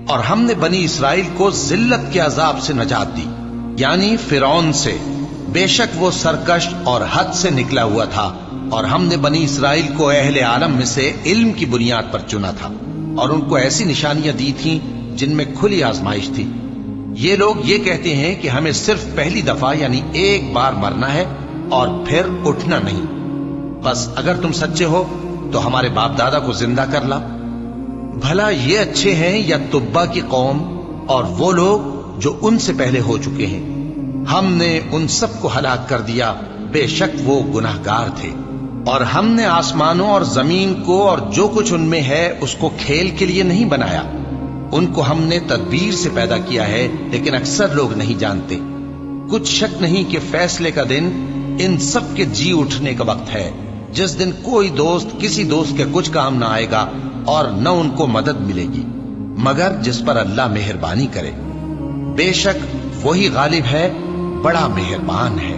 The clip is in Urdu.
اور ہم نے بنی اسرائیل کو ذلت کے عذاب سے نجات دی، یعنی فرعون سے۔ بے شک وہ سرکش اور حد سے نکلا ہوا تھا، اور ہم نے بنی اسرائیل کو اہل عالم میں سے علم کی بنیاد پر چنا تھا، اور ان کو ایسی نشانیاں دی تھیں جن میں کھلی آزمائش تھی۔ یہ لوگ یہ کہتے ہیں کہ ہمیں صرف پہلی دفعہ یعنی ایک بار مرنا ہے اور پھر اٹھنا نہیں۔ بس اگر تم سچے ہو تو ہمارے باپ دادا کو زندہ کر لا۔ بھلا یہ اچھے ہیں یا تبا کی قوم اور وہ لوگ جو ان سے پہلے ہو چکے ہیں؟ ہم نے ان سب کو ہلاک کر دیا، بے شک وہ گناہگار تھے۔ اور ہم نے آسمانوں اور زمین کو اور جو کچھ ان میں ہے اس کو کھیل کے لیے نہیں بنایا، ان کو ہم نے تدبیر سے پیدا کیا ہے، لیکن اکثر لوگ نہیں جانتے۔ کچھ شک نہیں کہ فیصلے کا دن ان سب کے جی اٹھنے کا وقت ہے، جس دن کوئی دوست کسی دوست کے کچھ کام نہ آئے گا اور نہ ان کو مدد ملے گی، مگر جس پر اللہ مہربانی کرے۔ بے شک وہی غالب ہے، بڑا مہربان ہے۔